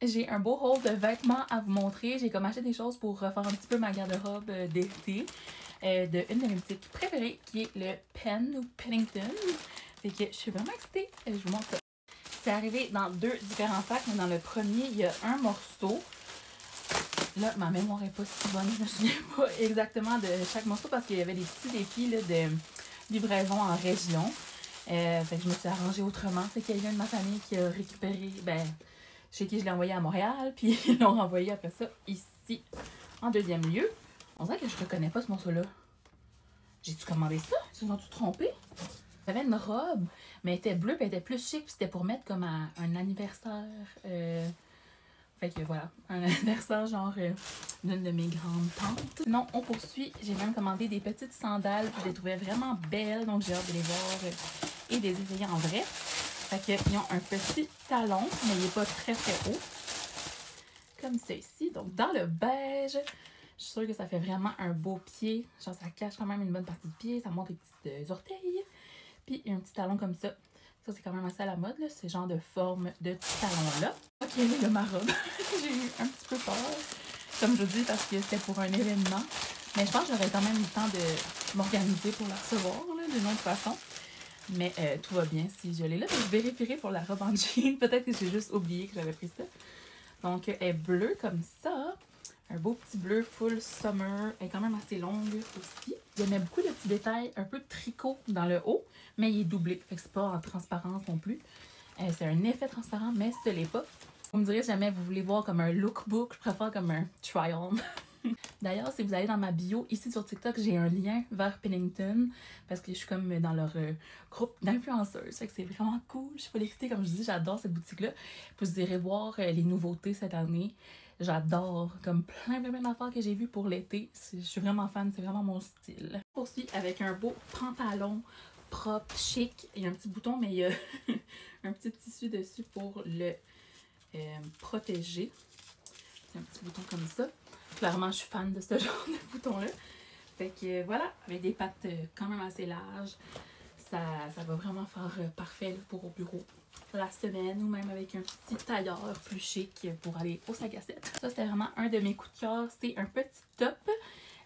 j'ai un beau haul de vêtements à vous montrer. J'ai comme acheté des choses pour refaire un petit peu ma garde-robe d'été de une de mes boutiques préférées qui est le Penn ou Pennington. Fait que je suis vraiment excitée. Je vous montre ça. C'est arrivé dans 2 différents sacs, mais dans le premier, il y a un morceau. Là, ma mémoire est pas si bonne. Je me souviens pas exactement de chaque morceau parce qu'il y avait des petits défis là, de livraison en région. Fait que je me suis arrangée autrement. C'est quelqu'un de ma famille qui a récupéré, chez qui je l'ai envoyé à Montréal, puis ils l'ont renvoyé après ça ici, en deuxième lieu. On dirait que je reconnais pas ce morceau-là. J'ai-tu commandé ça? Ils se sont-tu trompés? J'avais une robe, mais elle était bleue, puis elle était plus chic, puis c'était pour mettre comme à un anniversaire. Fait que voilà, un anniversaire genre d'une de mes grandes tantes. Sinon, on poursuit. J'ai même commandé des petites sandales, puis je les trouvais vraiment belles, donc j'ai hâte de les voir et de les essayer en vrai. Fait qu'ils ont un petit talon, mais il n'est pas très haut. Comme ça ici. Donc dans le beige, je suis sûre que ça fait vraiment un beau pied. Genre ça cache quand même une bonne partie du pied, ça montre les petits orteils. Puis il y a un petit talon comme ça. Ça c'est quand même assez à la mode, là, ce genre de forme de petit talon-là. Ok, là, ma robe. J'ai eu un petit peu peur, comme je vous dis, parce que c'était pour un événement. Mais je pense que j'aurais quand même eu le temps de m'organiser pour la recevoir, d'une autre façon. Mais tout va bien si je l'ai là. Je vérifierai pour la robe en jean. Peut-être que j'ai juste oublié que j'avais pris ça. Donc, elle est bleue comme ça. Un beau petit bleu full summer. Elle est quand même assez longue aussi. Il y en a beaucoup de petits détails un peu de tricot dans le haut, mais il est doublé. Fait que c'est pas en transparence non plus. C'est un effet transparent, mais ce l'est pas. Vous me direz si jamais vous voulez voir comme un lookbook, je préfère comme un try-on. D'ailleurs, si vous allez dans ma bio, ici sur TikTok, j'ai un lien vers Pennington parce que je suis comme dans leur groupe d'influenceuses. Fait que c'est vraiment cool. Je suis pas excitée, comme je dis, j'adore cette boutique-là. Puis vous irez voir les nouveautés cette année. J'adore comme plein d'affaires que j'ai vues pour l'été. Je suis vraiment fan, c'est vraiment mon style. On poursuit avec un beau pantalon propre, chic. Il y a un petit bouton, mais il y a un petit tissu dessus pour le protéger. C'est un petit bouton comme ça. Clairement, je suis fan de ce genre de bouton-là. Fait que voilà, avec des pattes quand même assez larges, ça va vraiment faire parfait là, pour au bureau la semaine ou même avec un petit tailleur plus chic pour aller au sac à 7. Ça, c'était vraiment un de mes coups de cœur. C'est un petit top,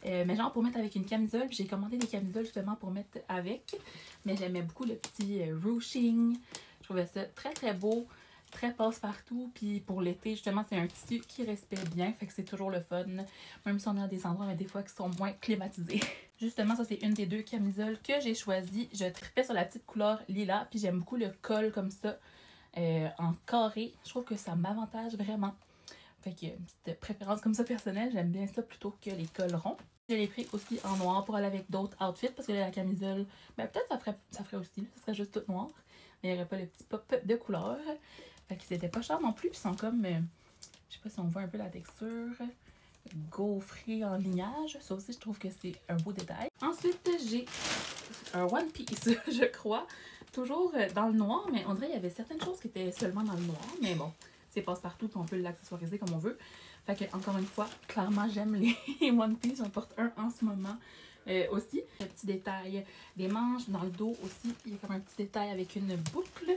mais genre pour mettre avec une camisole. J'ai commandé des camisoles justement pour mettre avec, mais j'aimais beaucoup le petit ruching. Je trouvais ça très très beau. Très passe-partout, puis pour l'été, justement, c'est un tissu qui respecte bien, fait que c'est toujours le fun, même si on est dans des endroits, mais des fois, qui sont moins climatisés. Justement, ça, c'est une des 2 camisoles que j'ai choisies. Je tripais sur la petite couleur lilas, puis j'aime beaucoup le col comme ça, en carré. Je trouve que ça m'avantage vraiment. Fait que, une petite préférence comme ça personnelle, j'aime bien ça plutôt que les cols ronds. Je l'ai pris aussi en noir pour aller avec d'autres outfits, parce que là, la camisole, ben peut-être ça ferait aussi, là, ça serait juste tout noir, mais il n'y aurait pas le petit pop de couleur. Fait qu'ils étaient pas chers non plus, ils sont comme, je sais pas si on voit un peu la texture, gaufrés en lignage. Ça aussi, je trouve que c'est un beau détail. Ensuite, j'ai un One Piece, je crois, toujours dans le noir, mais on dirait qu'il y avait certaines choses qui étaient seulement dans le noir, mais bon, c'est passe-partout, puis on peut l'accessoiriser comme on veut. Fait que, encore une fois, clairement, j'aime les One Piece, j'en porte un en ce moment. Aussi, un petit détail des manches, dans le dos aussi, il y a comme un petit détail avec une boucle.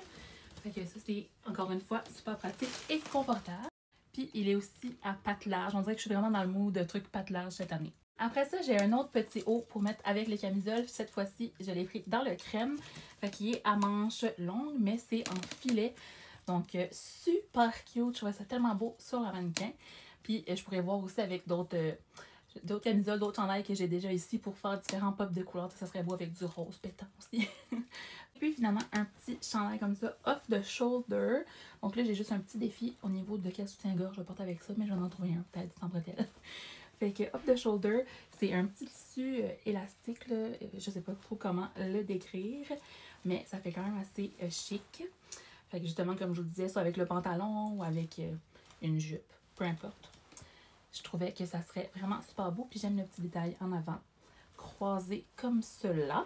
Fait que ça, c'est encore une fois super pratique et confortable. Puis il est aussi à pattes larges. On dirait que je suis vraiment dans le mood de trucs pattes larges cette année. Après ça, j'ai un autre petit haut pour mettre avec les camisoles. Cette fois-ci, je l'ai pris dans le crème. Fait qu'il est à manches longues, mais c'est en filet. Donc super cute. Je trouvais ça tellement beau sur la mannequin. Puis je pourrais voir aussi avec d'autres camisoles, d'autres chandails que j'ai déjà ici pour faire différents pops de couleurs. Ça serait beau avec du rose pétant aussi. Puis finalement, un petit chandail comme ça, off the shoulder. Donc là, j'ai juste un petit défi au niveau de quel soutien-gorge je porte avec ça, mais j'en ai trouvé un peut-être sans bretelles. Fait que off the shoulder, c'est un petit tissu élastique, là. Je sais pas trop comment le décrire, mais ça fait quand même assez chic. Fait que justement, comme je vous le disais, soit avec le pantalon ou avec une jupe, peu importe. Je trouvais que ça serait vraiment super beau, puis j'aime le petit détail en avant, croisé comme cela.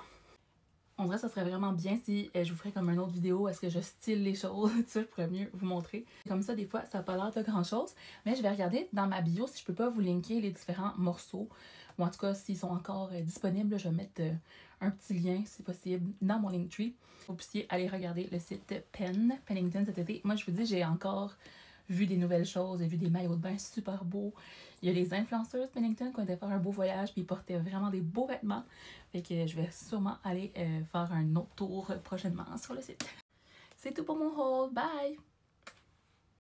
On dirait que ça serait vraiment bien si je vous ferais comme une autre vidéo, est-ce que je style les choses, ça je pourrais mieux vous montrer. Comme ça, des fois, ça n'a pas l'air de grand chose, mais je vais regarder dans ma bio si je peux pas vous linker les différents morceaux, ou en tout cas, s'ils sont encore disponibles, je vais mettre un petit lien, si possible, dans mon Linktree. Vous puissiez aller regarder le site Pennington cet été. Moi, je vous dis, j'ai encore vu des nouvelles choses, j'ai vu des maillots de bain super beaux. Il y a les influenceuses Pennington qui ont été faire un beau voyage, puis ils portaient vraiment des beaux vêtements. Fait que je vais sûrement aller faire un autre tour prochainement sur le site. C'est tout pour mon haul. Bye!